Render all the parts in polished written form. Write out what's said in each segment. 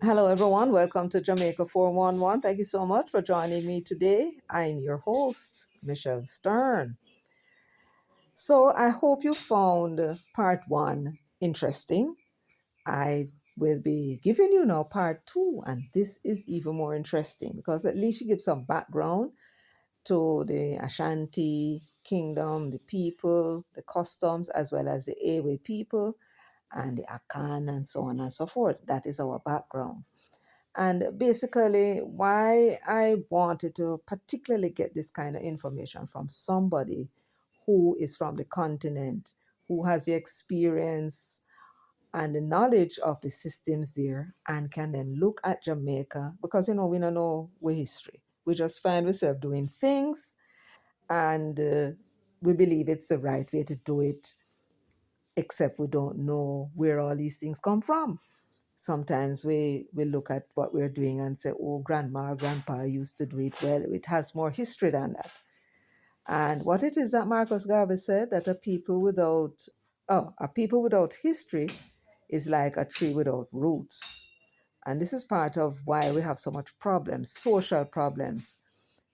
Hello, everyone. Welcome to Jamaica 411. Thank you so much for joining me today. I'm your host, Michelle Stern. So, I hope you found part one interesting. I will be giving you now part two, and this is even more interesting because at least you give some background to the Ashanti kingdom, the people, the customs, as well as the Ewe people and the Akan, and so on and so forth. That is our background. And basically, why I wanted to particularly get this kind of information from somebody who is from the continent, who has the experience and the knowledge of the systems there, and can then look at Jamaica, because we don't know our history. We just find ourselves doing things, and we believe it's the right way to do it, except we don't know where all these things come from. Sometimes we look at what we're doing and say, oh, grandma or grandpa used to do it. Well, it has more history than that. And what it is that Marcus Garvey said, that a people without history is like a tree without roots. And this is part of why we have so much problems, social problems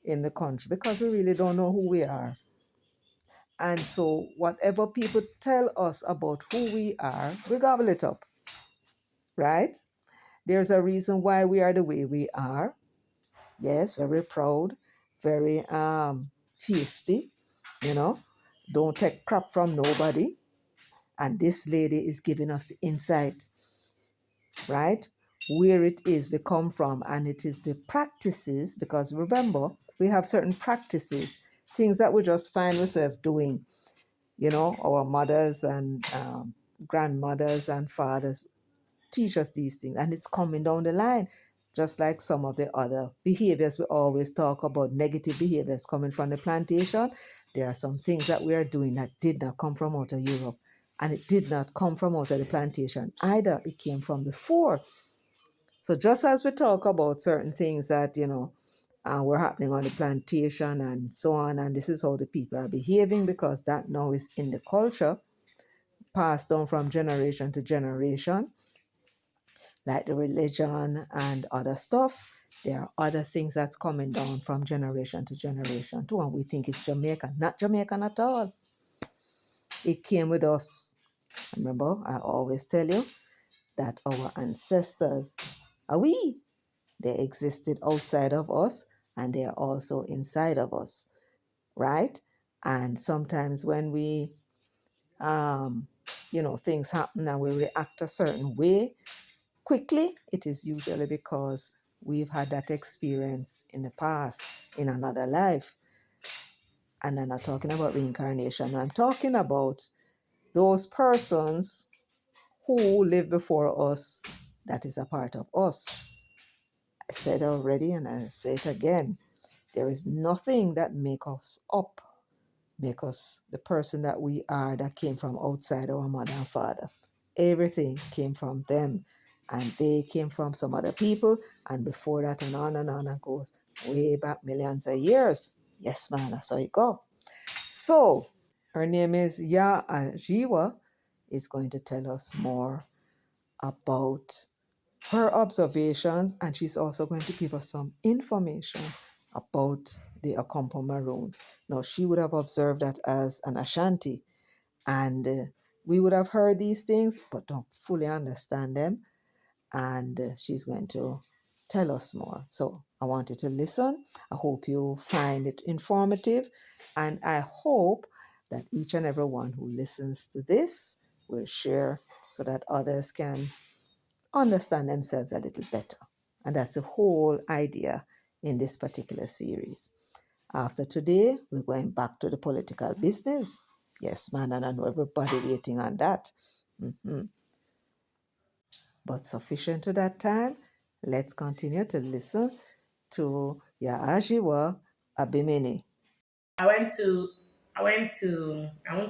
in the country, because we really don't know who we are. And so whatever people tell us about who we are, we gobble it up, right? There's a reason why we are the way we are. Yes, very proud, very feisty, you know, don't take crap from nobody. And this lady is giving us the insight, right? Where it is we come from. And it is the practices, because remember, we have certain practices, things that we just find ourselves doing. Our mothers and grandmothers and fathers teach us these things, and it's coming down the line, just like some of the other behaviors we always talk about, negative behaviors coming from the plantation. There are some things that we are doing that did not come from out of Europe, and it did not come from out of the plantation either. It came from before. So just as we talk about certain things that were happening on the plantation and so on, and this is how the people are behaving, because that now is in the culture, passed on from generation to generation, like the religion and other stuff. There are other things that's coming down from generation to generation too, and we think it's Jamaican. Not Jamaican at all. It came with us. Remember, I always tell you that our ancestors are we. They existed outside of us, and they are also inside of us, right? And sometimes when we, things happen and we react a certain way, quickly, it is usually because we've had that experience in the past, in another life. And I'm not talking about reincarnation. I'm talking about those persons who lived before us, that is a part of us. I said already, and I say it again. There is nothing that make us the person that we are, that came from outside our mother and father. Everything came from them, and they came from some other people, and before that, and on it goes, way back millions of years. Yes, man, that's how it go. So her name is Ya Ajiwa, is going to tell us more about her observations, and she's also going to give us some information about the Accompong Maroons. Now, she would have observed that as an Ashanti, and we would have heard these things but don't fully understand them, and she's going to tell us more. So I want you to listen. I hope you find it informative, and I hope that each and every one who listens to this will share, so that others can understand themselves a little better. And that's the whole idea in this particular series. After today, we're going back to the political business. Yes, man, and I know everybody waiting on that. But sufficient to that time, let's continue to listen to Yaajiwa Abimini. I went to, I won't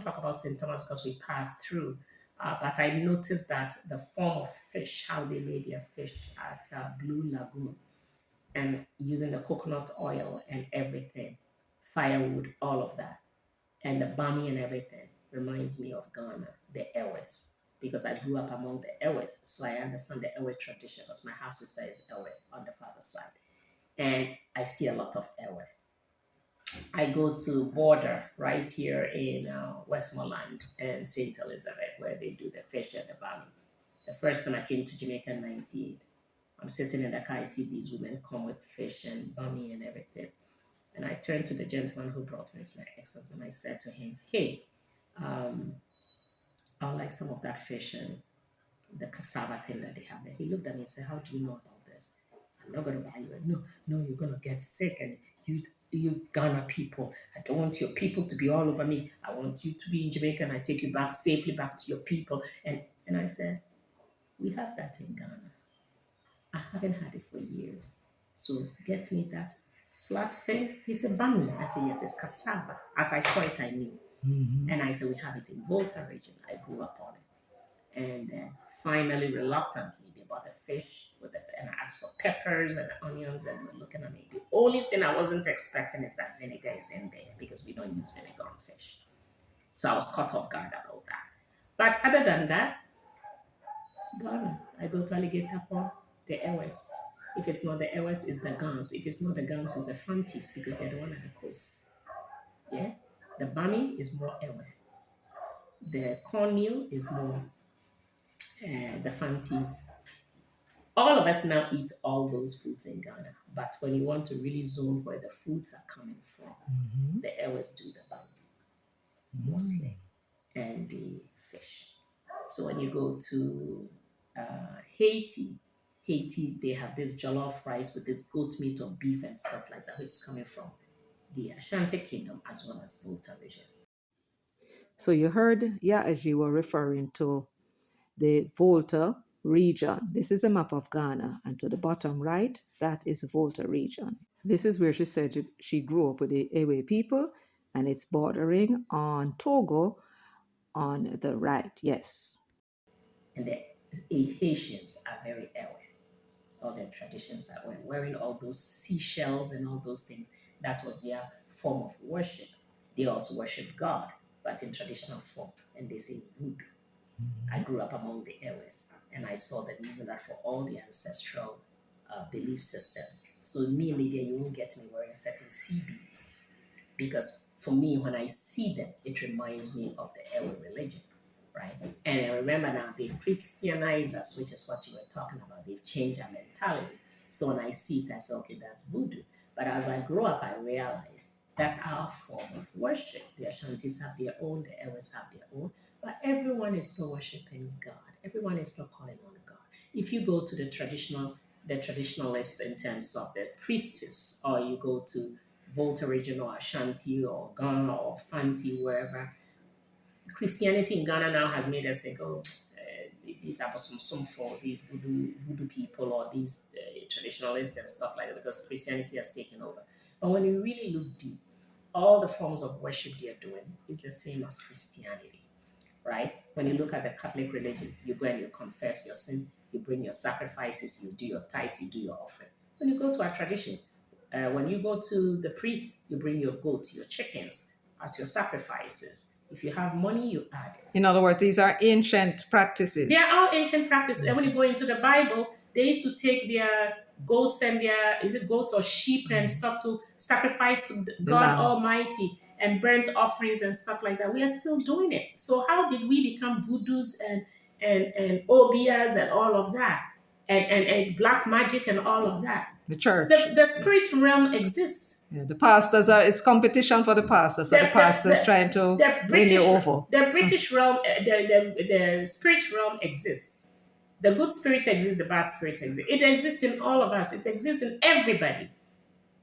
talk about St. Thomas because we passed through, but I noticed that the form of fish, how they made their fish at Blue Lagoon, and using the coconut oil and everything, firewood, all of that, and the bunny and everything reminds me of Ghana, the Ewes. because I grew up among the Ewes, so I understand the Ewe tradition because my half sister is Ewe on the father's side, and I see a lot of Ewe. I go to border right here in Westmoreland and St. Elizabeth where they do the fish and the bami. The first time I came to Jamaica in '98, I'm sitting in the car, I see these women come with fish and bami and everything. And I turned to the gentleman who brought me, it's my ex-husband. I said to him, hey, um, I would like some of that fish and the cassava thing that they have there. He looked at me and said, how do you know about this? I'm not going to buy you. No, no, you're going to get sick. And you Ghana people, I don't want your people to be all over me. I want you to be in Jamaica and I take you back safely back to your people. And I said, we have that in Ghana. I haven't had it for years. So get me that flat thing. He said, bami. I said, yes, it's cassava. As I saw it, I knew. And I said, we have it in Volta region. I grew up on it. And then finally, reluctantly, they bought the fish and I asked for peppers and onions and we're looking at me. The only thing I wasn't expecting is that vinegar is in there because we don't use vinegar on fish. So I was caught off guard about that. But other than that, Ghana, I go to Alligator Pond, the Ewes. If it's not the Ewes, it's the Gans. If it's not the Gans, it's the Fantis because they're the one at the coast. Yeah? The Bami is more Ewe. The cornmeal is more the Fantis. All of us now eat all those foods in Ghana, but when you want to really zone where the foods are coming from, the Ewes do the Bami mostly and the fish. So when you go to Haiti, they have this jollof rice with this goat meat or beef and stuff like that, which is coming from the Ashanti kingdom as well as Volta region. So you heard, yeah, as you were referring to the Volta region. This is a map of Ghana, and to the bottom right, that is Volta region. This is where she said she grew up with the Ewe people, and it's bordering on Togo on the right. Yes. And the Haitians are very Ewe. All their traditions are wearing all those seashells and all those things. That was their form of worship. They also worship God, but in traditional form, and they say it's voodoo. I grew up among the Ewes, and I saw them using that for all the ancestral belief systems. So me, Lydia, you won't get me wearing certain sea beads because for me, when I see them, it reminds me of the Ewe religion, right? And I remember now they've Christianized us, which is what you were talking about. They've changed our mentality. So when I see it, I say, okay, that's voodoo. But as I grow up, I realize that's our form of worship. The Ashantis have their own, the Ewes have their own, but everyone is still worshiping God. Everyone is still calling on God. If you go to the traditionalist in terms of the priestess, or you go to Volta region or Ashanti or Ghana or Fanti, wherever, Christianity in Ghana now has made us think, oh, these are some for these voodoo people or these traditionalists and stuff like that because Christianity has taken over. But when you really look deep, all the forms of worship they are doing is the same as Christianity, right? When you look at the Catholic religion, you go and you confess your sins, you bring your sacrifices, you do your tithes, you do your offering. When you go to our traditions, when you go to the priest, you bring your goats, your chickens as your sacrifices. If you have money, you add it. In other words, these are ancient practices. They are all ancient practices. And when you go into the Bible, they used to take their goats and goats or sheep and stuff to sacrifice to God Almighty and burnt offerings and stuff like that. We are still doing it. So how did we become voodoos and obias and all of that? And it's black magic and all of that. The church. The spirit realm exists. Yeah, the pastors it's competition for the pastors. So the pastors trying to win you over. The British realm, the spirit realm exists. The good spirit exists, the bad spirit exists. It exists in all of us. It exists in everybody.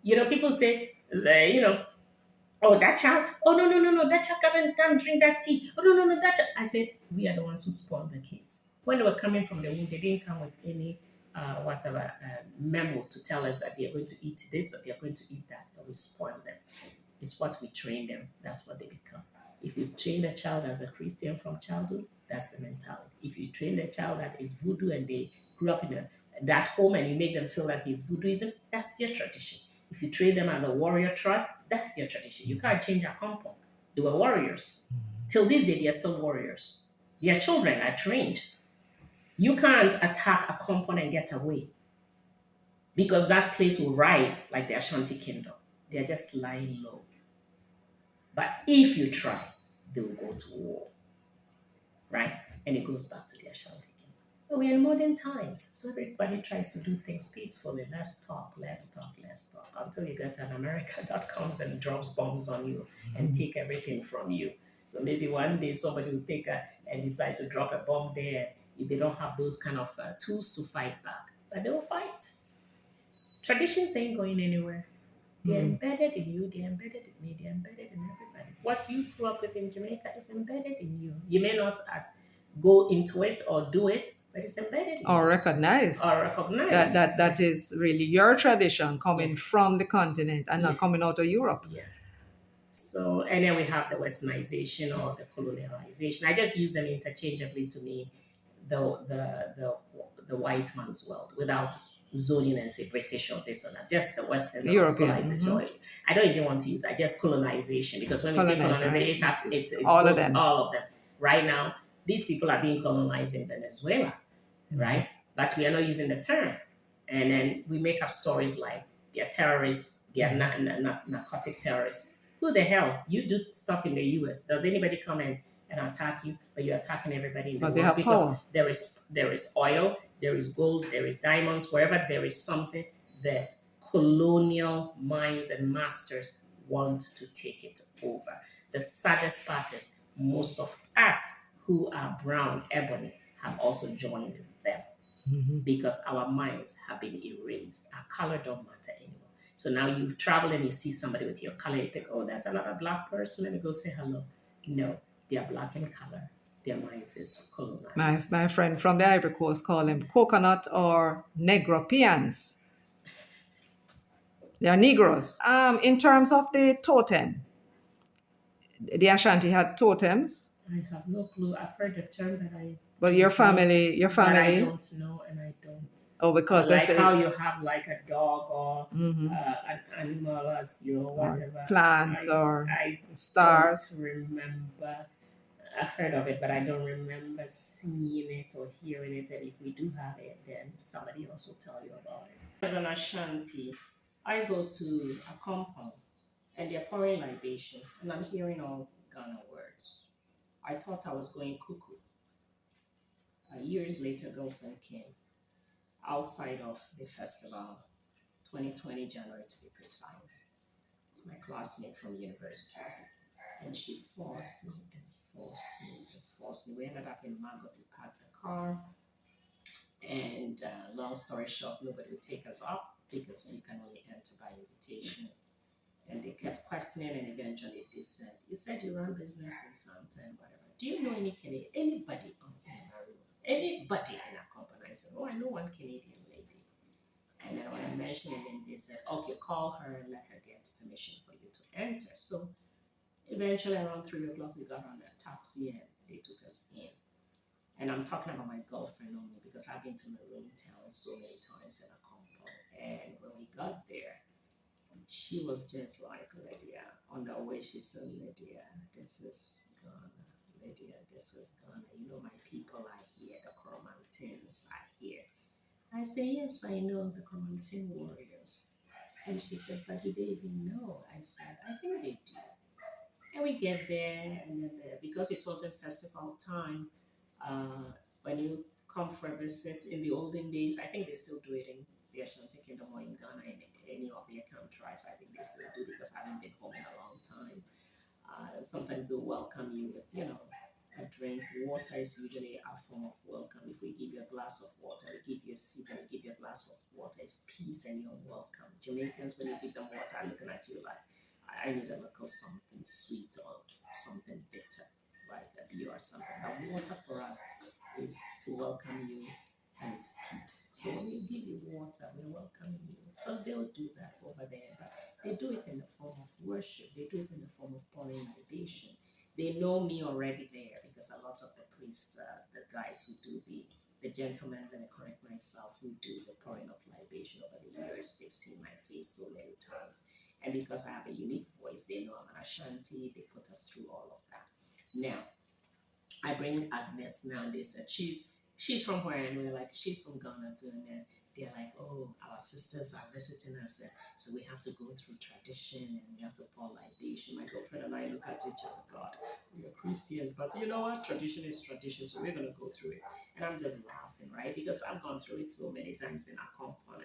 People say, oh, that child, oh, no, that child can't drink that tea. Oh, no, that child. I said, we are the ones who spoil the kids. When they were coming from the womb, they didn't come with any memo to tell us that they are going to eat this or they are going to eat that. And we spoil them. It's what we train them. That's what they become. If you train a child as a Christian from childhood, that's the mentality. If you train a child that is voodoo and they grew up in that home and you make them feel like it's voodooism, that's their tradition. If you train them as a warrior tribe, that's their tradition. You can't change Accompong. They were warriors. Till this day, they are still warriors. Their children are trained. You can't attack a compound and get away because that place will rise like the Ashanti kingdom. They're just lying low. But if you try, they will go to war, right? And it goes back to the Ashanti kingdom. But we're in modern times, so everybody tries to do things peacefully. Let's talk, let's talk, let's talk, until you get an America that comes and drops bombs on you and take everything from you. So maybe one day somebody will take and decide to drop a bomb there. If they don't have those kind of tools to fight back, but they will fight. Traditions ain't going anywhere. They're embedded in you, they're embedded in me, they're embedded in everybody. What you grew up with in Jamaica is embedded in you. You may not go into it or do it, but it's embedded in Or you. recognize Or recognize. that is really your tradition coming Yeah. from the continent and not Yeah. coming out of Europe. Yeah. So, and then we have the westernization or the colonialization. I just use them interchangeably to mean the white man's world without zoning and say British or this or that. Just the Western or European. colonization. I don't even want to use that. Just colonization, because when we say Colonization, colonization, right? it All of goes them. all of them. Right now, these people are being colonized in Venezuela, right? But we are not using the term. And then we make up stories like they're terrorists, they're narcotic terrorists. Who the hell? You do stuff in the US. Does anybody come in and attack you? But you're attacking everybody in the Because they world have because power. there is oil, there is gold, there is diamonds, wherever there is something, the colonial minds and masters want to take it over. The saddest part is most of us who are brown, ebony, have also joined them because our minds have been erased. Our color don't matter anymore. So now you travel and you see somebody with your color, you think, oh, that's another black person. Let me go say hello. No, they are black in color. Their minds is colonized. My friend from the Ivory Coast call them coconut or Negropeans. They are Negroes. In terms of the totem, the Ashanti had totems. I have no clue. I've heard the term, but I But don't know. your But I family. don't know, and I don't. Oh, because I Like how say you have like a dog or an animal as your or whatever. plants or I don't stars. remember. I've heard of it, but I don't remember seeing it or hearing it. And if we do have it, then somebody else will tell you about it. As an Ashanti, I go to Accompong and they're pouring libation, and I'm hearing all Ghana words. I thought I was going cuckoo. Years later, girlfriend came outside of the festival, 2020 January to be precise. It's my classmate from university, and she forced me and forced me and forced me. We ended up in Mango to park the car, and long story short, nobody would take us up because you can only enter by invitation. And they kept questioning, and eventually they said, "You said you run business in Santa and whatever. Do you know any Canadian, anybody on Culinary? Anybody in a company?" I said, "Oh, I know one Canadian lady." And then when I mentioned it, then they said, "Okay, call her and let her get permission for you to enter." So eventually, around 3 o'clock, we got on a taxi and they took us in. And I'm talking about my girlfriend only because I've been to Maroon Town so many times in a compound. And when we got there, she was just like, "Lydia." On the way, she said, "Lydia, this is Ghana. Lydia, this is Ghana. You know, my people are here. The Coromantins are here." I said, "Yes, I know the Coromantine warriors." And she said, "But do they even know?" I said, "I think they do." And we get there, and then because it wasn't festival time, when you come for a visit in the olden days, I think they still do it in the Ashanti Kingdom or in Ghana, in any of the Account tribes. I think they still do because I haven't been home in a long time. Sometimes they'll welcome you with, a drink. Water is usually a form of welcome. If we give you a glass of water, we give you a seat and we give you a glass of water, it's peace and you're welcome. Jamaicans, when you give them water, are looking at you like, I need a little something sweet or something bitter, like a beer or something. But water for us is to welcome you and it's peace. So when we give you water, we're welcoming you. So they'll do that over there, but they do it in the form of worship. They do it in the form of pouring libation. They know me already there because a lot of the priests, the guys who do the gentlemen, let me correct myself, who do the pouring of libation over the years, they've seen my face so many times. And because I have a unique voice, they know I'm an Ashanti. They put us through all of that. Now, I bring Agnes now, and they said she's from where, and we're like, she's from Ghana too, and then they're like, oh, our sisters are visiting us, so we have to go through tradition and we have to pour libation. My girlfriend and I look at each other, God, we are Christians, but you know what? Tradition is tradition, so we're gonna go through it. And I'm just laughing, right? Because I've gone through it so many times in Accompong.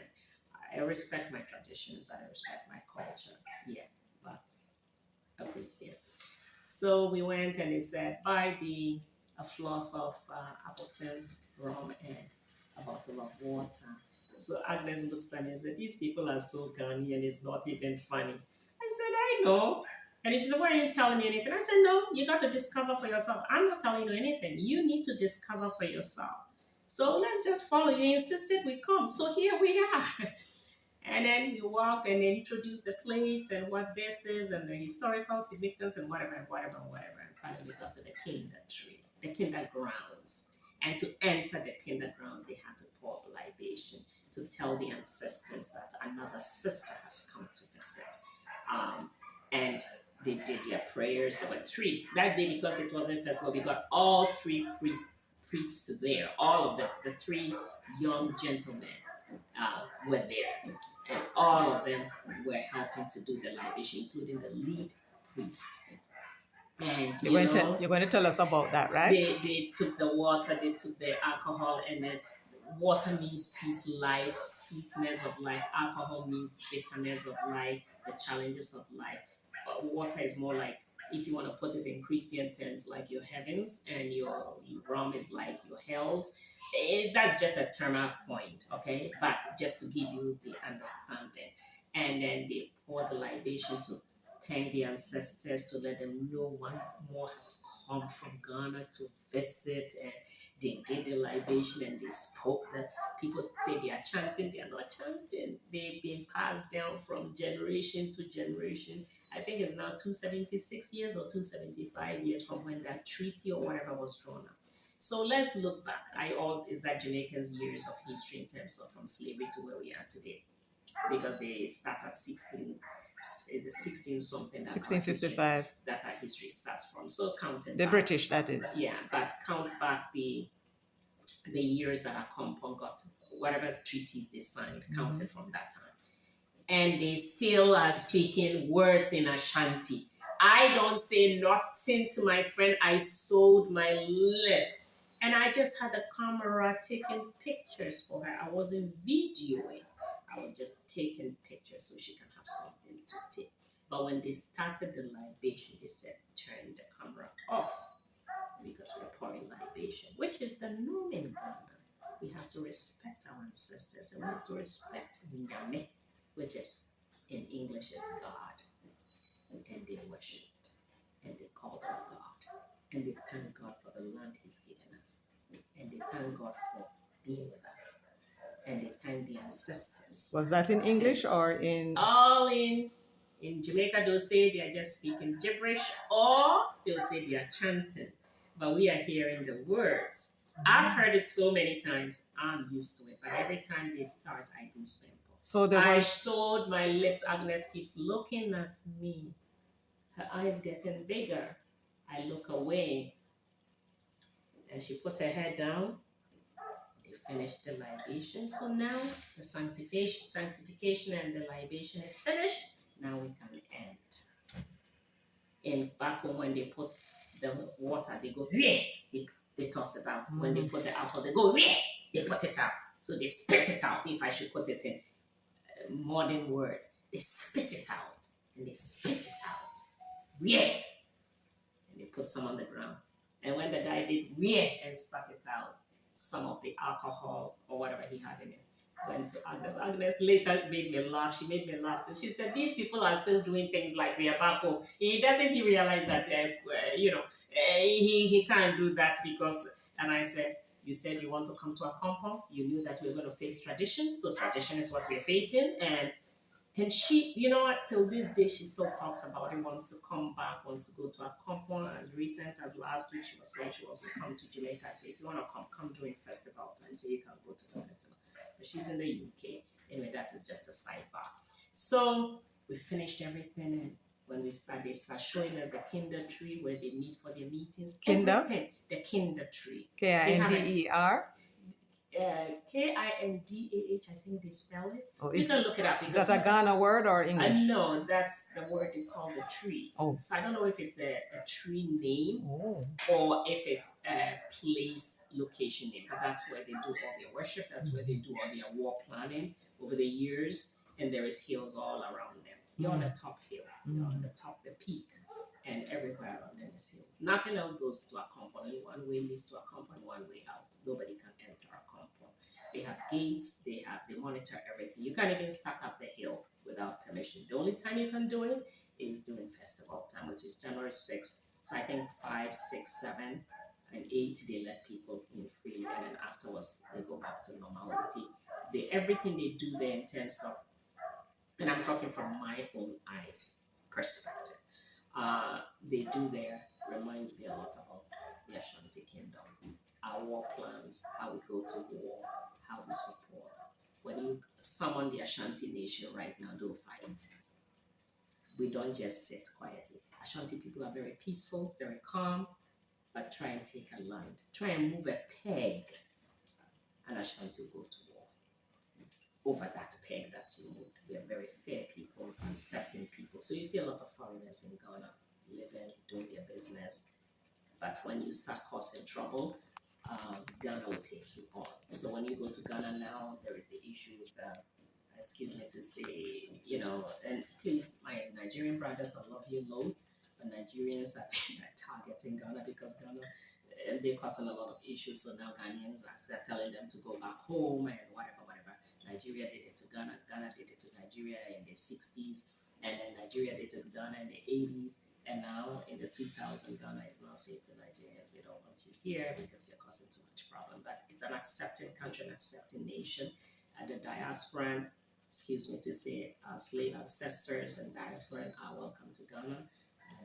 I respect my traditions, I respect my culture, yeah, but a Christian. So we went and he said, buy the a floss of Appleton rum and a bottle of water. So Agnes looks at me and said, these people are so Ghanaian, it's not even funny. I said, I know. And she said, why are you telling me anything? I said, no, you got to discover for yourself. I'm not telling you anything. You need to discover for yourself. So let's just follow. You insisted we come. So here we are. And then we walked and introduced the place and what this is and the historical significance and whatever and whatever and whatever. And finally we got to the kinder tree, the kinder grounds. And to enter the kinder grounds, they had to pour the libation to tell the ancestors that another sister has come to visit. And they did their prayers. There were three. That day, because it wasn't festival, we got all three priests there. All of the three young gentlemen were there, and all of them were helping to do the libation, including the lead priest. And You're going to tell us about that, right? They took the water, they took the alcohol, and then water means peace, life, sweetness of life. Alcohol means bitterness of life, the challenges of life. But water is more like, if you want to put it in Christian terms, like your heavens, and your rum is like your hells. That's just a term I've coined, okay? But just to give you the understanding. And then they pour the libation to thank the ancestors, to let them know one more has come from Ghana to visit, and they did the libation and they spoke. The people say they are chanting, they are not chanting. They've been passed down from generation to generation. I think it's now 276 years or 275 years from when that treaty or whatever was drawn up. So let's look back. Is that Jamaica's years of history in terms of from slavery to where we are today, because they start at 16 something, 1655. That our history starts from. So counting The back, British, that is. yeah, but count back the years that Accompong got whatever treaties they signed, counted from that time. And they still are speaking words in Ashanti. I don't say nothing to my friend. I sold my lip. And I just had a camera taking pictures for her. I wasn't videoing. I was just taking pictures so she can have something to take. But when they started the libation, they said, turn the camera off because we're pouring libation, which is the norm in Ghana. We have to respect our ancestors and we have to respect Nyame, which is in English is God. And they worshipped and they called on God and they thank God for the land He's given us, and they thank God for being with us, and they thank the ancestors. Was that in English or in? All in Jamaica, they'll say they are just speaking gibberish, or they'll say they are chanting, but we are hearing the words. I've heard it so many times, I'm used to it, but every time they start, I do stumble. So I showed my lips. Agnes keeps looking at me. Her eyes getting bigger. I look away, and she put her head down. They finished the libation. So now the sanctification and the libation is finished. Now we can end. And back home, when they put the water, they go, they toss it out. When they put the alcohol, they go, they put it out. So they spit it out, if I should put it in modern words. They spit it out. And they spit it out. And they put some on the ground. And when the guy did and spat it out, some of the alcohol or whatever he had in it went to Agnes. Agnes later made me laugh. She made me laugh too. She said, these people are still doing things like we are back home. He realize that, he can't do that because, and I said, you said you want to come to Accompong. You knew that we were going to face tradition. So tradition is what we're facing. And she, you know what, till this day, she still talks about it, wants to come back, wants to go to Accompong. As recent as last week, she was saying she wants to come to Jamaica. I said, if you want to come during festival time, so you can go to the festival. But she's in the UK. Anyway, that is just a sidebar. So we finished everything, and when they start showing us the kinder tree where they meet for their meetings. Kinder? Everything, the kinder tree. Kinder? Kindah, I think they spell it. Oh, you can look it up. Is that a Ghana word or English? No, that's the word they call the tree. Oh. So I don't know if it's a tree name Oh. or if it's a place location name, but that's where they do all their worship. That's where they do all their war planning over the years, and there is hills all around them. You're on the top hill. You're on the top, the peak, and everywhere around them is hills. Nothing else goes to Accompong. One way leads to Accompong, one way out. Nobody can enter Accompong. They have gates. They monitor everything. You can't even stack up the hill without permission. The only time you can do it is during festival time, which is January 6th. So I think 5, 6, 7, and 8 they let people in freely, and then afterwards they go back to normality. Everything they do there in terms of, and I'm talking from my own eyes perspective, they do there reminds me a lot about the Ashanti kingdom. Our war plans, how we go to war, how we support. When you summon the Ashanti nation right now, don't fight. We don't just sit quietly. Ashanti people are very peaceful, very calm, but try and take a land. Try and move a peg, and Ashanti will go to war over that peg that you moved. We are very fair people, accepting people. So you see a lot of foreigners in Ghana living, doing their business. But when you start causing trouble, Ghana will take you on. So when you go to Ghana now, there is the issue with excuse me to say, and please, my Nigerian brothers, I love you loads, but Nigerians are targeting Ghana because Ghana, they're causing a lot of issues. So now Ghanaians are telling them to go back home and whatever. Nigeria did it to Ghana, Ghana did it to Nigeria in the 60s, and then Nigeria did it to Ghana in the 80s, and now in the 2000s, Ghana is now saying to Nigerians, we don't want you here because you're causing too much problem. But it's an accepting country, an accepting nation. The diaspora, excuse me to say, our slave ancestors and diaspora are welcome to Ghana.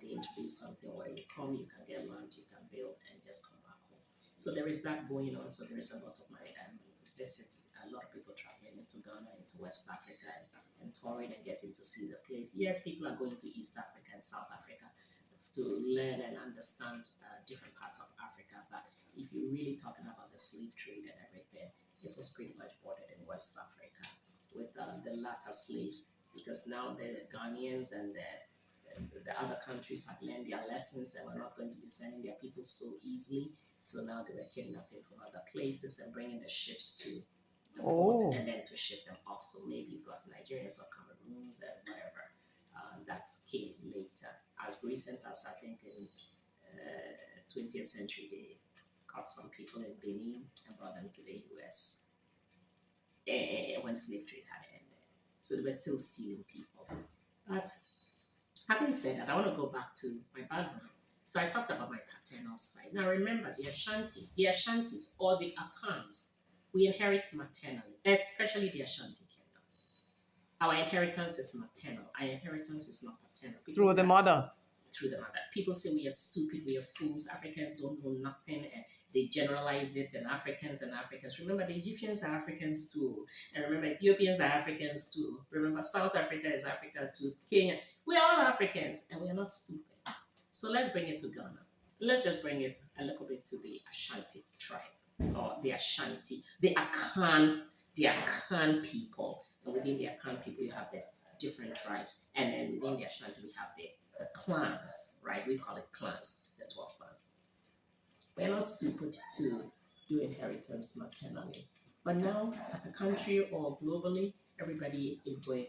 They introduce something where you come, you can get land, you can build, and just come back home. So there is that going on. So there is a lot of my visits, a lot of people traveling into Ghana, into West Africa, and touring and getting to see the place. Yes, people are going to East Africa and South Africa to learn and understand different parts of Africa. But if you're really talking about the slave trade and everything, it was pretty much bordered in West Africa with the latter slaves, because now the Ghanaians and the other countries have learned their lessons and we're not going to be sending their people so easily. So now they were kidnapping from other places and bringing the ships to the port and then to ship them off. So maybe you got Nigerians or Cameroons and whatever. That came later. As recent as I think in 20th century, they caught some people in Benin and brought them to the US when slave trade had ended. So they were still stealing people. But having said that, I want to go back to my background. So I talked about my paternal side. Now remember, the Ashantis or the Akans, we inherit maternally, especially the Ashanti kingdom. Our inheritance is maternal. Our inheritance is not paternal. Through the mother. Through the mother. People say we are stupid, we are fools, Africans don't know nothing, and they generalize it, and Africans. Remember, the Egyptians are Africans too. And remember, Ethiopians are Africans too. Remember, South Africa is Africa too. Kenya. We are all Africans, and we are not stupid. So let's bring it to Ghana. Let's just bring it a little bit to the Ashanti tribe, or the Ashanti, the Akan people. And within the Akan people, you have the different tribes. And then within the Ashanti, we have the clans, right? We call it clans, the 12 clans. We're not stupid to do inheritance maternally. But now, as a country or globally, everybody is going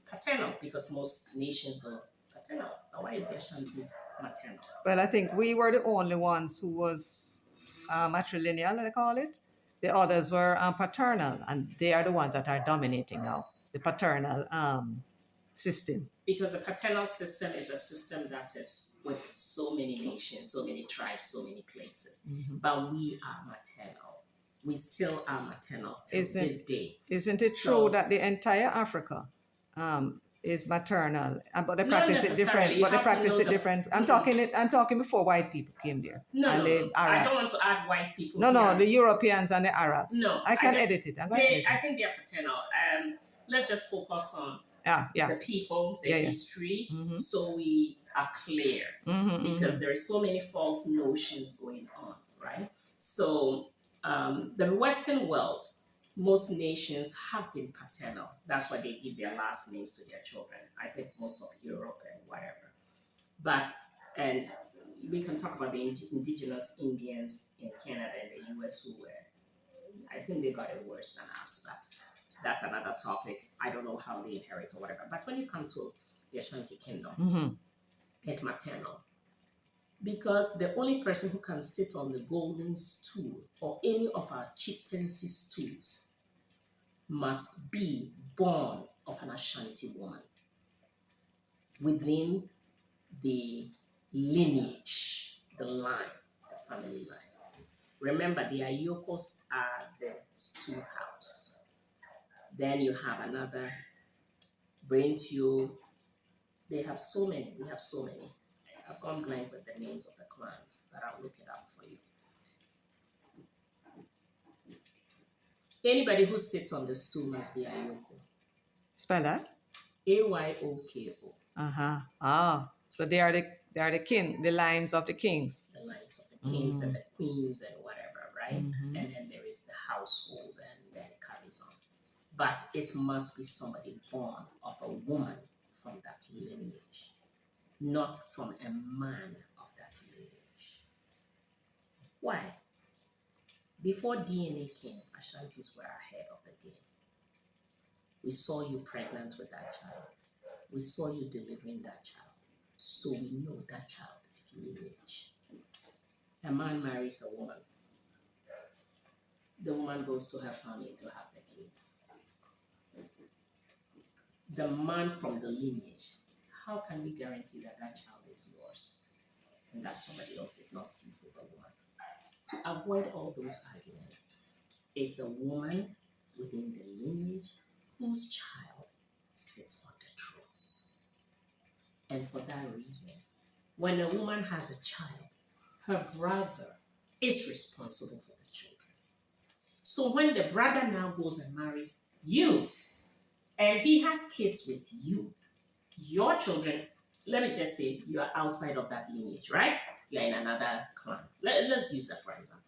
paternal because most nations go paternal. Now, why is the Ashantis maternal? Well, I think we were the only ones who was matrilineal, they call it. The others were paternal, and they are the ones that are dominating now, the paternal system. Because the paternal system is a system that is with so many nations, so many tribes, so many places. Mm-hmm. But we are maternal. We still are maternal to this day. Isn't it true that the entire Africa is maternal, but they practice it different? But they practice it different. I'm talking before white people came there. No, the Arabs. I don't want to add white people. No, the Europeans and the Arabs. No, I can edit it. I think they are paternal. Let's just focus on Yeah. the people, the Yeah, yeah. history, Mm-hmm. so we are clear Mm-hmm. because there are so many false notions going on, right? So the Western world, most nations have been paternal. That's why they give their last names to their children. I think most of Europe and whatever. But, and we can talk about the indigenous Indians in Canada and the US who were, I think they got it worse than us, but that's another topic. I don't know how they inherit or whatever. But when you come to the Ashanti Kingdom, Mm-hmm. it's maternal. Because the only person who can sit on the golden stool or any of our chieftaincy stools must be born of an Ashanti woman within the lineage, the line, the family line. Remember, the Ayokos are the stool house. Then you have another brain tube. They have so many. We have so many. I've gone blank with the names of the clans, but I'll look it up for you. Anybody who sits on the stool must be Ayoko. Spell that. Ayoko. Uh-huh. So they are the king, the lines of the kings. The lines of the kings and the queens and whatever, right? Mm-hmm. And then there is the household and then it carries on. But it must be somebody born of a woman from that lineage, not from a man of that lineage. Why? Before DNA came, Ashantis were ahead of the game. We saw you pregnant with that child. We saw you delivering that child. So we know that child is lineage. A man marries a woman. The woman goes to her family to have the kids. The man from the lineage, how can we guarantee that that child is yours and that somebody else did not sleep with a woman? To avoid all those arguments, it's a woman within the lineage whose child sits on the throne. And for that reason, when a woman has a child, her brother is responsible for the children. So when the brother now goes and marries you, and he has kids with you, your children, let me just say you are outside of that lineage, right? You're in another clan. Let's use that for example.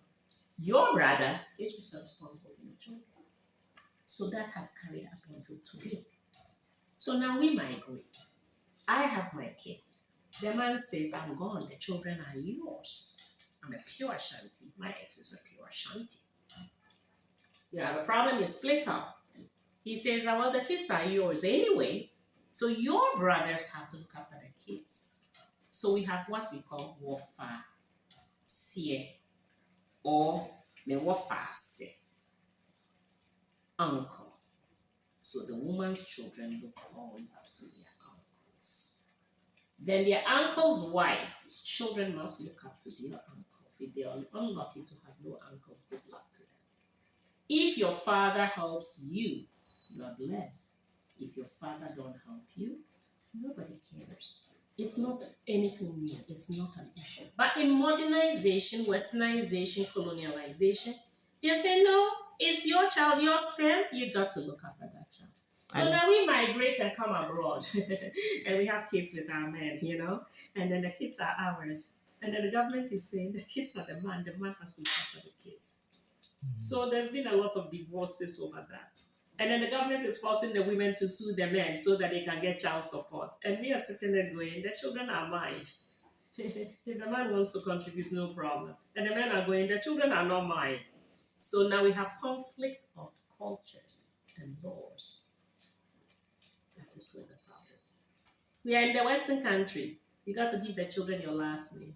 Your brother is responsible for your children. So that has carried up until today. So now we migrate. I have my kids. The man says, I'm gone. The children are yours. I'm a pure Ashanti. My ex is a pure Ashanti. You have a problem, you split up. He says, oh, well, the kids are yours anyway. So your brothers have to look after the kids. So we have what we call wofa sie or me wofa se, uncle. So the woman's children look always up to their uncles. Then their uncle's wife's children must look up to their uncles. If they are unlucky to have no uncles, good luck to them. If your father helps you, you are blessed. If your father don't help you, nobody cares. It's not anything new. It's not an issue. But in modernization, westernization, colonialization, they say, no, it's your child, your sperm. You got to look after that child. So now we migrate and come abroad and we have kids with our men, and then the kids are ours. And then the government is saying the kids are the man has to look after the kids. So there's been a lot of divorces over that. And then the government is forcing the women to sue the men so that they can get child support. And we are sitting there going, the children are mine. If the man wants to contribute, no problem. And the men are going, the children are not mine. So now we have conflict of cultures and laws. That is where the problem is. We are in the Western country. You got to give the children your last name.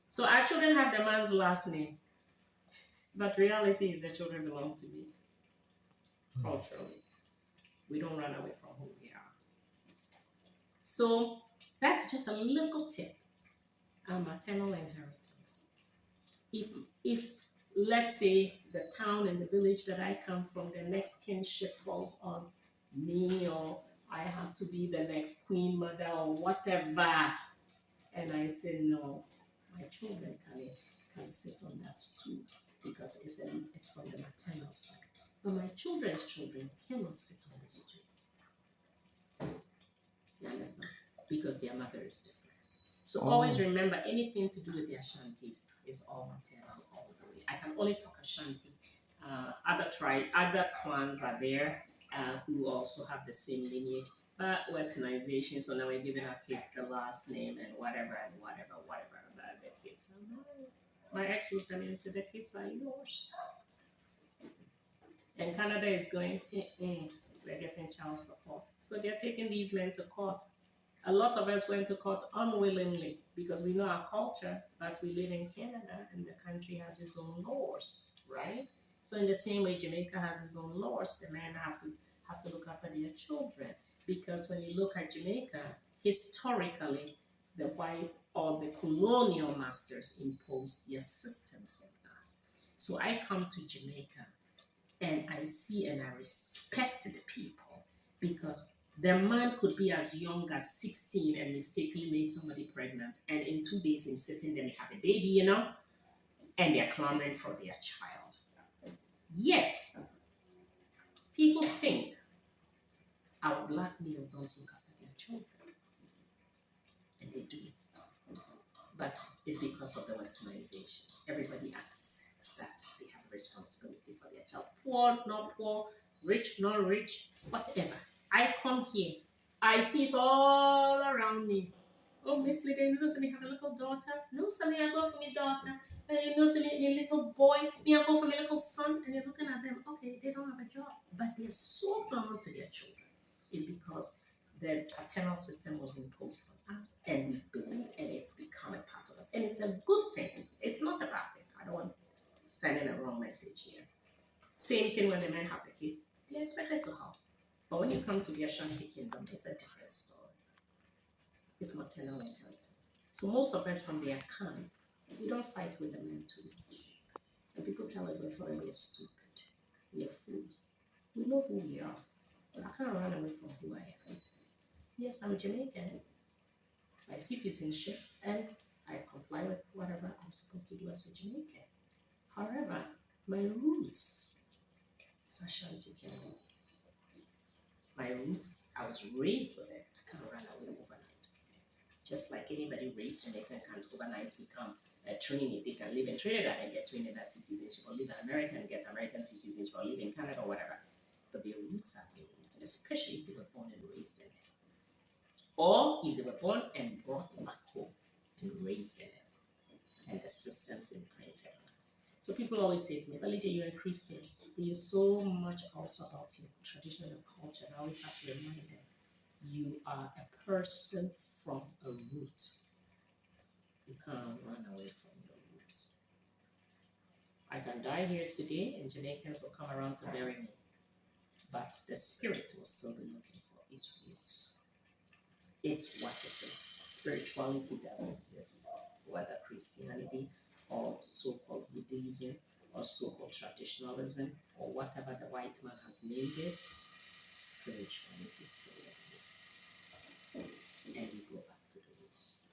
So our children have the man's last name. But reality is the children belong to me. Culturally. We don't run away from who we are. So that's just a little tip on maternal inheritance. If let's say the town and the village that I come from, the next kinship falls on me, or I have to be the next queen mother or whatever, and I say no, my children can sit on that stool because it's from the maternal side. But my children's children cannot sit on the stool. is not, because their mother is different. So always remember, anything to do with the Ashantis is all maternal all the way. I can only talk Ashanti. Other clans are there who also have the same lineage, but westernization. So now we're giving our kids the last name and whatever and whatever. But the kids are mine. My ex looked at me and said, "The kids are yours." And Canada is going, we're getting child support. So they're taking these men to court. A lot of us went to court unwillingly because we know our culture, but we live in Canada and the country has its own laws, right? So in the same way Jamaica has its own laws, the men have to look after their children. Because when you look at Jamaica, historically, the white or the colonial masters imposed their systems on us. So I come to Jamaica and I see and I respect the people, because the man could be as young as 16 and mistakenly made somebody pregnant, and in 2 days in sitting there they have a baby, and they're clamoring for their child. Yet people think our black male don't look after their children, and they do. But it's because of the westernization. Everybody accepts that they have a responsibility for their child. Poor, not poor, rich, not rich, whatever. I come here, I see it all around me. Oh, Miss Lydia, you know, me have a little daughter. No, Sammy, I go for my daughter. You know, me little boy. Me, I go for my little son. And you're looking at them. Okay, they don't have a job, but they're so bound to their children. It's because the paternal system was imposed on us, and we've believed, and it's become a part of us. And it's a good thing. It's not a bad thing. I don't want sending a wrong message here. Same thing when the men have the kids. They're expected to help. But when you come to the Ashanti kingdom, it's a different story. It's maternal inheritance. So most of us from the Akan, we don't fight with the men too much. And people tell us that we are stupid. We are fools. We know who we are. But I can't run away from who I am. Yes, I'm Jamaican. My citizenship, and I comply with whatever I'm supposed to do as a Jamaican. However, my roots is Ashanti Kingdom. My roots, I was raised with it. I can't run away overnight from it. Just like anybody raised Jamaican can't overnight become a Trinity. They can live in Trinidad and get Trinidad citizenship, or live in America and get American citizenship, or live in Canada or whatever. But their roots are their roots, especially if they were born and raised in it. Or if they were born and brought back home and raised in it, and the systems imprinted on it. So people always say to me, "But Lydia, you're a Christian. You're so much also about your tradition and culture." And I always have to remind them, you are a person from a root. You can't run away from your roots. I can die here today and Jamaicans will come around to bury me, but the spirit will still be looking for its roots. It's what it is. Spirituality does exist, whether Christianity or so-called Buddhism or so-called traditionalism or whatever the white man has named it. Spirituality still exists, and we go back to the roots.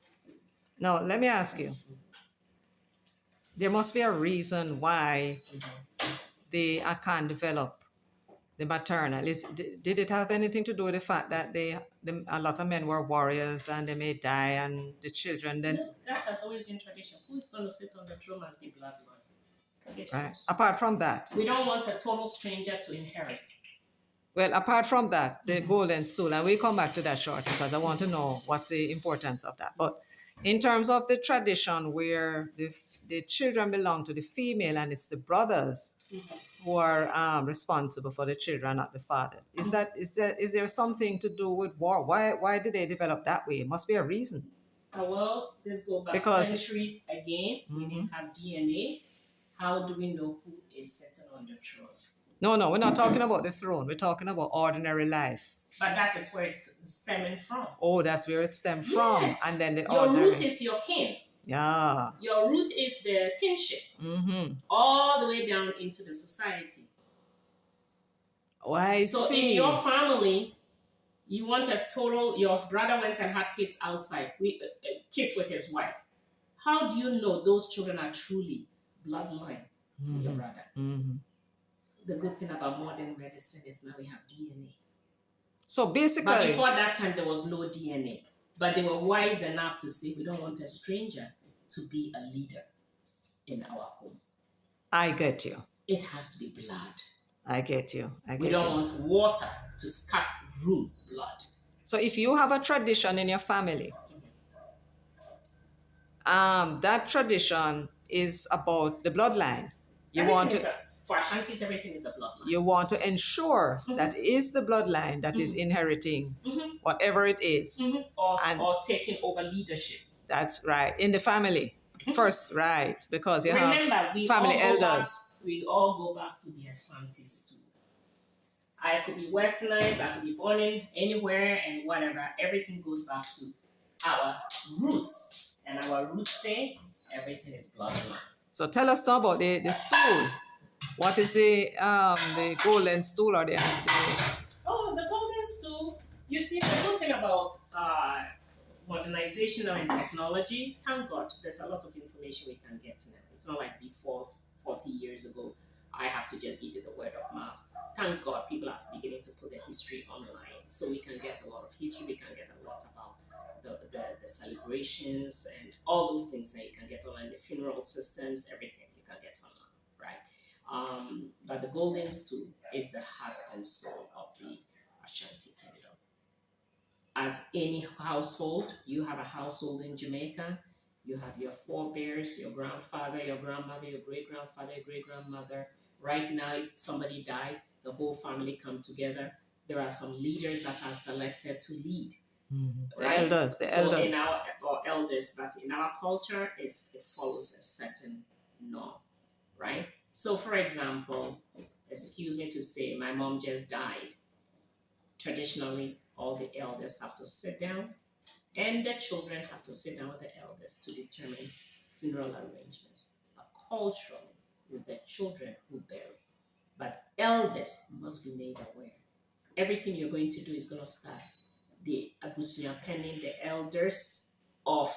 Now, let me ask you. There must be a reason why they can't develop the maternal. Did it have anything to do with the fact that a lot of men were warriors and they may die, and the children then? No, that has always been tradition. Who's going to sit on the throne as the bloodline? Right. Apart from that, we don't want a total stranger to inherit. Well, apart from that, the Golden Stool, and we'll come back to that shortly because I want to know what's the importance of that. But in terms of the tradition where the children belong to the female and it's the brothers who are responsible for the children, not the father, is there something to do with war? Why did they develop that way? It must be a reason. Well, this goes back centuries again. We didn't have DNA. How do we know who is sitting on the throne? No, we're not talking about the throne. We're talking about ordinary life. But that is where it's stemming from. Oh, that's where it stemmed from. Yes. And then the your root is your kin. Yeah. Your root is the kinship. All the way down into the society. Oh, I see. So in your family, you want a total, your brother went and had kids outside, kids with his wife. How do you know those children are truly bloodline from your brother? The good thing about modern medicine is now we have DNA. So But basically, before that time, there was no DNA. But they were wise enough to say, we don't want a stranger to be a leader in our home. I get you. It has to be blood. I get you. I We get don't you. want water to cut through blood. So if you have a tradition in your family, that tradition is about the bloodline. You want to For Ashantis, everything is the bloodline. you want to ensure that is the bloodline that is inheriting whatever it is. And Or taking over leadership. that's right. In the family. First, right. Because you Remember, have family elders. We all go back to the Ashantis too. I could be westernized, I could be born in anywhere and whatever. Everything goes back to our roots. And our roots say everything is bloodline. So tell us now about the stool. What is the golden stool or the Oh, the golden stool. You see, the good thing about modernization and technology, thank God, there's a lot of information we can get now. It's not like before 40 years ago, I have to just give you the word of mouth. Thank God people are beginning to put the history online. So we can get a lot of history, we can get a lot about the celebrations and all those things that you can get online, the funeral systems, everything you can get online, right? But the golden stool is the heart and soul of the Ashanti kingdom. As any household, you have a household in Jamaica, you have your forebears, your grandfather, your grandmother, your great-grandfather, your great-grandmother. Right now, if somebody died, the whole family come together. There are some leaders that are selected to lead. Right? The elders. In our elders, but in our culture, it follows a certain norm, right? So, for example, excuse me to say, my mom just died. Traditionally, all the elders have to sit down, and the children have to sit down with the elders to determine funeral arrangements. But culturally, it's the children who bury. But elders must be made aware. Everything you're going to do is going to start the Abusuya penning, the elders of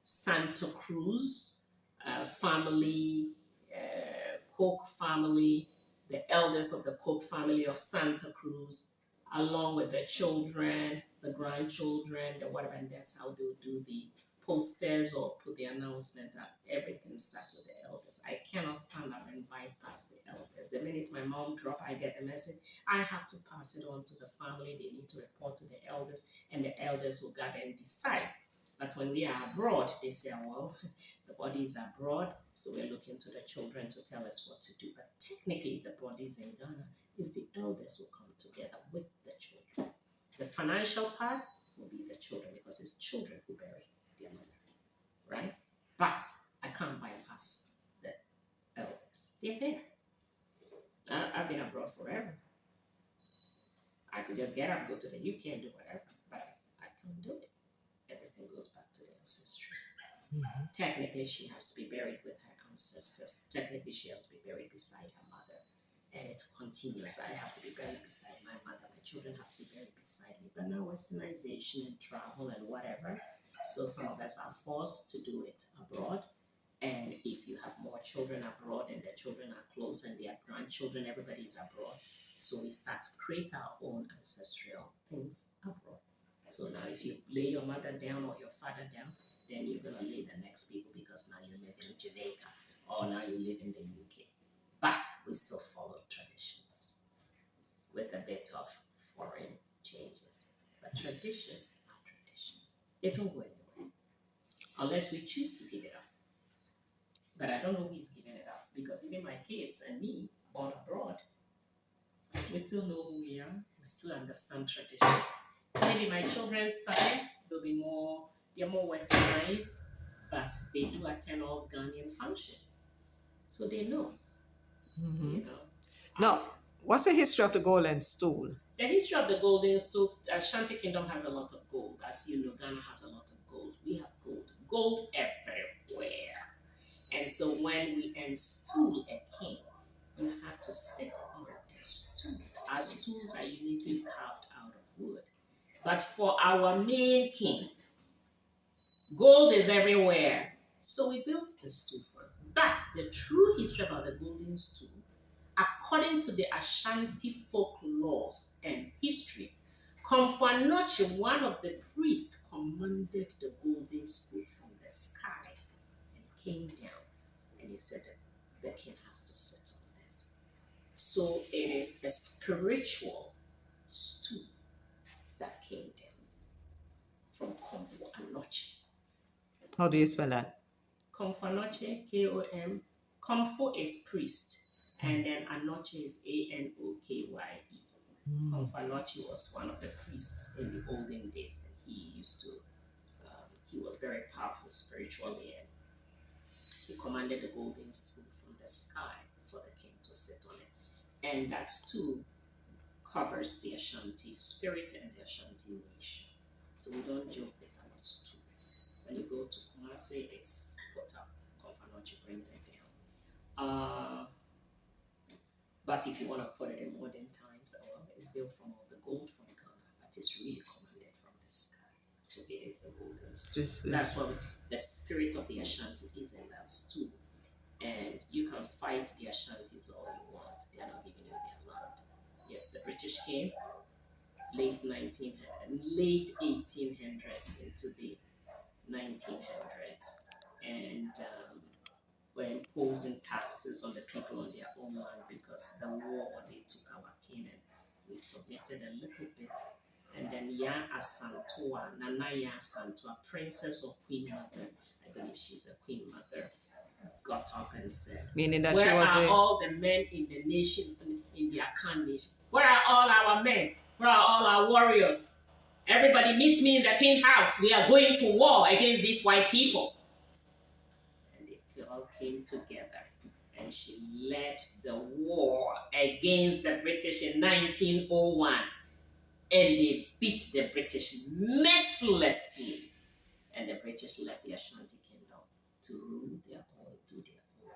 Santa Cruz family, Coke family, the elders of the Coke family of Santa Cruz, along with the children, the grandchildren, the whatever, and that's how they'll do the posters or put the announcement up. Everything starts with the elders. I cannot stand up and bypass the elders. The minute my mom drops, I get the message. I have to pass it on to the family. They need to report to the elders, and the elders will gather and decide. But when we are abroad, they say, well, the body is abroad, so we're looking to the children to tell us what to do. But technically, the body is in Ghana. It's the elders who come together with the children. The financial part will be the children because it's children who bury their mother, right? But I can't bypass the elders. They're there. I've been abroad forever. I could just get up, go to the UK and do whatever, but I can't do it. Everything goes back to the ancestry. Technically, she has to be buried with her ancestors. Technically, she has to be buried beside her mother. And it continues. I have to be buried beside my mother. My children have to be buried beside me. But now westernization and travel and whatever. So some of us are forced to do it abroad. And if you have more children abroad and their children are close and their grandchildren, everybody is abroad. So we start to create our own ancestral things abroad. So now if you lay your mother down or your father down, then you're going to lay the next people because now you live in Jamaica or now you live in the UK. But we still follow traditions with a bit of foreign changes. But traditions are traditions. It won't go anywhere unless we choose to give it up. But I don't know who is giving it up because even my kids and me, born abroad, we still know who we are. We still understand traditions. Maybe my children's time, they're more westernized, but they do attend all Ghanaian functions. So they know, you know. Now, what's the history of the golden stool? The history of the golden stool, Ashanti Kingdom has a lot of gold. As you know, Ghana has a lot of gold. We have gold. Gold everywhere. And so when we install a king, you have to sit on a stool. Our stools are uniquely carved out of wood. But for our main king, gold is everywhere. So we built the stool for him. But the true history about the golden stool, according to the Ashanti folklore laws and history. Confanoche, one of the priests, commanded the golden stool from the sky, and it came down, and he said that the king has to sit on this. So it is a spiritual stool that came down from Confanoche. How do you spell that? Confanoche, K-O-M. Confo is priest, and then Anoche is A-N-O-K-Y-E. Confanoche was one of the priests in the olden days, and he was very powerful spiritually, and he commanded the golden stool from the sky for the king to sit on it. And that stool covers the Ashanti spirit and the Ashanti nation. So we don't joke with our stool. When you go to Kumasi, it's put up. Confanoche, bring it down. But if you want to put it in modern times, well, it's built from all the gold from Ghana, but it's really commanded from the sky. So it is the golden stool. That's what the spirit of the Ashanti is in that stool. And you can fight the Ashantis all you want. They are not giving you their land. Yes, the British came late 1800s into the 1900s, and were imposing taxes on the people on their own land because the war, they took our king and we submitted a little bit. And then Nana Ya Asantua, princess or queen mother, I believe she's a queen mother, got up and said, Meaning that where she was are a... all the men in the nation, in the Akan nation? Where are all our men? Where are all our warriors? Everybody meet me in the king house. We are going to war against these white people. And they all came together, and she led the war against the British in 1901, and they beat the British mercilessly, and the British left the Ashanti kingdom to rule their own, do their own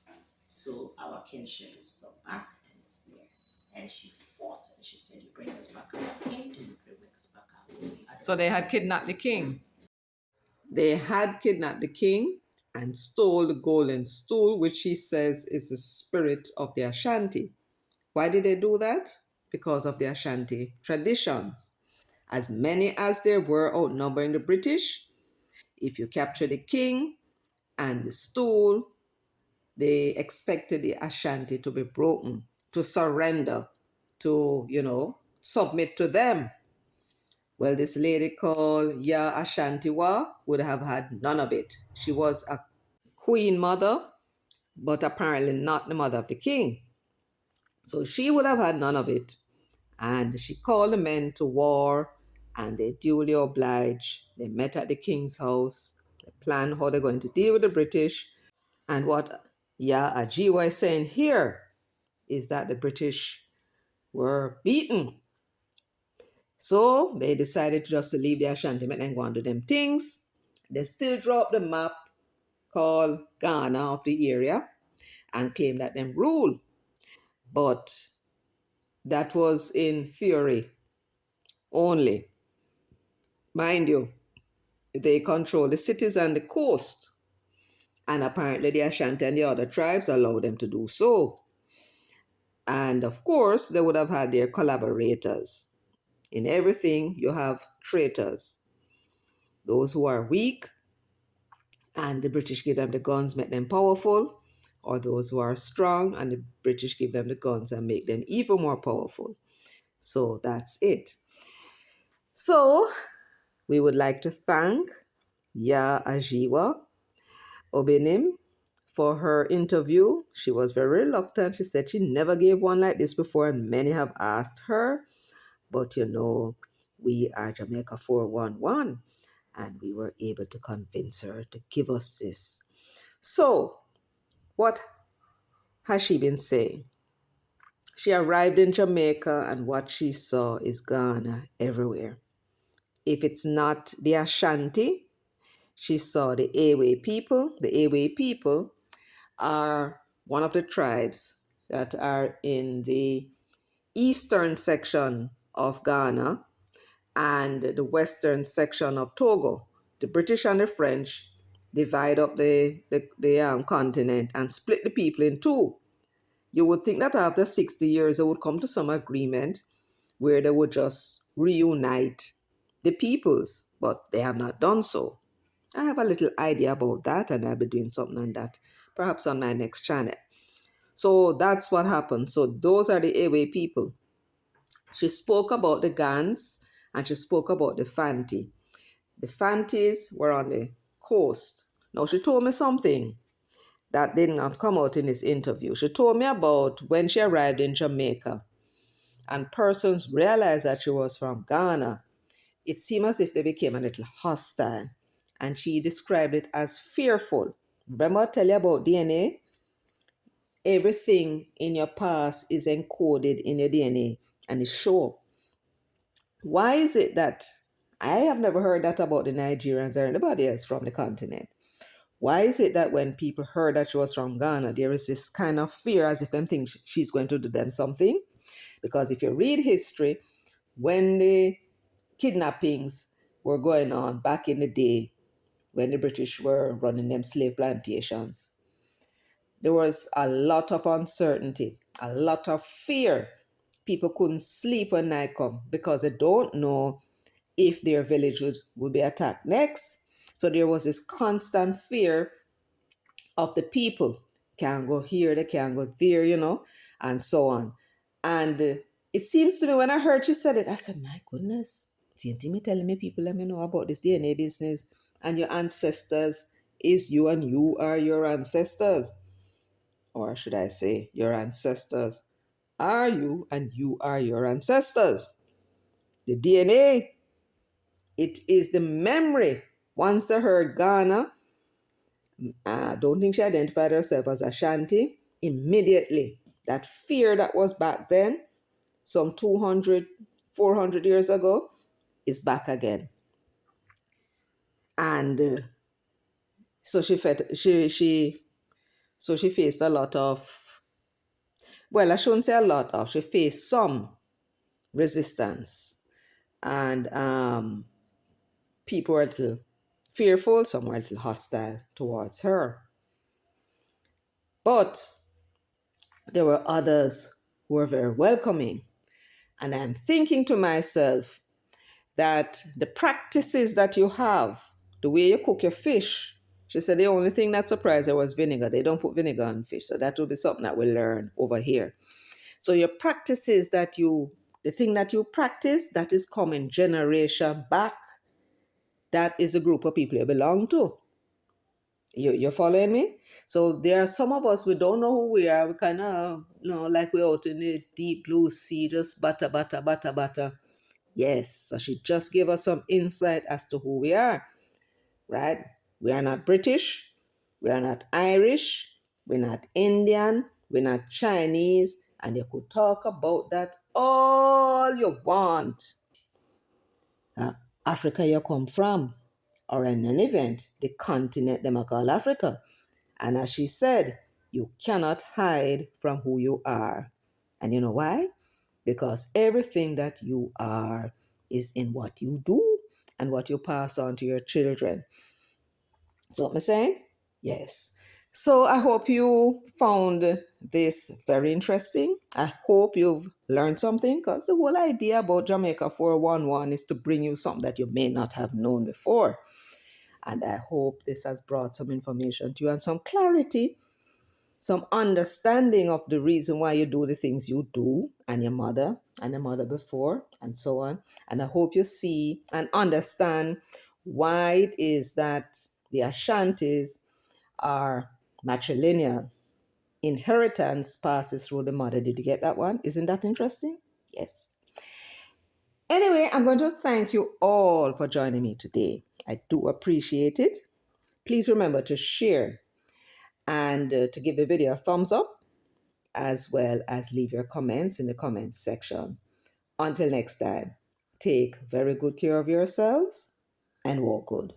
thing. So our kinship is still back, and it's there. And she fought, and she said, you bring us back our king, and you bring us back our king. So they had kidnapped the king. They had kidnapped the king and stole the golden stool, which he says is the spirit of the Ashanti. Why did they do that? Because of the Ashanti traditions. As many as there were outnumbering the British, if you capture the king and the stool, they expected the Ashanti to be broken, to surrender, to, submit to them. Well, this lady called Ya Ashantiwa would have had none of it. She was a queen mother, but apparently not the mother of the king. So she would have had none of it. And she called the men to war, and they duly obliged. They met at the king's house. They planned how they're going to deal with the British. And what Ya Ajiwa is saying here is that the British were beaten. So they decided just to leave the Ashanti men and go on to them things. They still dropped the map called Ghana of the area and claim that them rule. But that was in theory only. Mind you, they control the cities and the coast. And apparently the Ashanti and the other tribes allow them to do so. And of course, they would have had their collaborators. In everything, you have traitors. Those who are weak, and the British give them the guns, make them powerful, or those who are strong, and the British give them the guns and make them even more powerful. So that's it. So we would like to thank Ya Ajiwa Obinim for her interview. She was very reluctant. She said she never gave one like this before, and many have asked her. But we are Jamaica 411, and we were able to convince her to give us this. So, what has she been saying? She arrived in Jamaica, and what she saw is Ghana everywhere. If it's not the Ashanti, she saw the Awe people. The Awe people are one of the tribes that are in the eastern section of Ghana and the western section of Togo. The British and the French divide up the continent and split the people in two. You would think that after 60 years, they would come to some agreement where they would just reunite the peoples, but they have not done so. I have a little idea about that, and I'll be doing something on that, perhaps on my next channel. So that's what happened. So those are the Ewe people. She spoke about the Gans and she spoke about the Fanti. The Fantis were on the coast. Now she told me something that did not come out in this interview. She told me about when she arrived in Jamaica and persons realized that she was from Ghana. It seemed as if they became a little hostile, and she described it as fearful. Remember I tell you about DNA? Everything in your past is encoded in your DNA and it's sure. Why is it that I have never heard that about the Nigerians or anybody else from the continent? Why is it that when people heard that she was from Ghana, there is this kind of fear as if them think she's going to do them something? Because if you read history, when the kidnappings were going on back in the day, when the British were running them slave plantations, there was a lot of uncertainty, a lot of fear. People couldn't sleep when night come because they don't know if their village would be attacked next. So there was this constant fear of the people. Can't go here, they can't go there, and so on. And it seems to me when I heard she said it, I said, my goodness, see, me telling me people let me know about this DNA business and your ancestors is you and you are your ancestors. Or should I say, your ancestors are you and you are your ancestors. The DNA, it is the memory. Once I heard Ghana, I don't think she identified herself as Ashanti. Immediately, that fear that was back then, some 200, 400 years ago, is back again. And so she faced a lot of, well, I shouldn't say a lot of, she faced some resistance. And people were a little fearful, some were a little hostile towards her. But there were others who were very welcoming. And I'm thinking to myself that the practices that you have, the way you cook your fish, she said the only thing that surprised her was vinegar. They don't put vinegar on fish. So that will be something that we'll learn over here. So your practices the thing that you practice, that is coming generation back, that is a group of people you belong to. You're following me? So there are some of us, we don't know who we are. We kind of, like we're out in the deep blue sea, just butter, butter, butter, butter. Yes, so she just gave us some insight as to who we are, right? We are not British. We are not Irish. We're not Indian. We're not Chinese. And you could talk about that all you want. Africa you come from, or in an event, the continent them call Africa. And as she said, you cannot hide from who you are. And you know why? Because everything that you are is in what you do and what you pass on to your children. So what I'm saying? Yes. So I hope you found this very interesting. I hope you've learned something, because the whole idea about Jamaica 411 is to bring you something that you may not have known before. And I hope this has brought some information to you and some clarity, some understanding of the reason why you do the things you do, and your mother before, and so on. And I hope you see and understand why it is that the Ashantis are matrilineal. Inheritance passes through the mother. Did you get that one? Isn't that interesting? Yes. Anyway, I'm going to thank you all for joining me today. I do appreciate it. Please remember to share and to give the video a thumbs up, as well as leave your comments in the comments section. Until next time, take very good care of yourselves and walk good.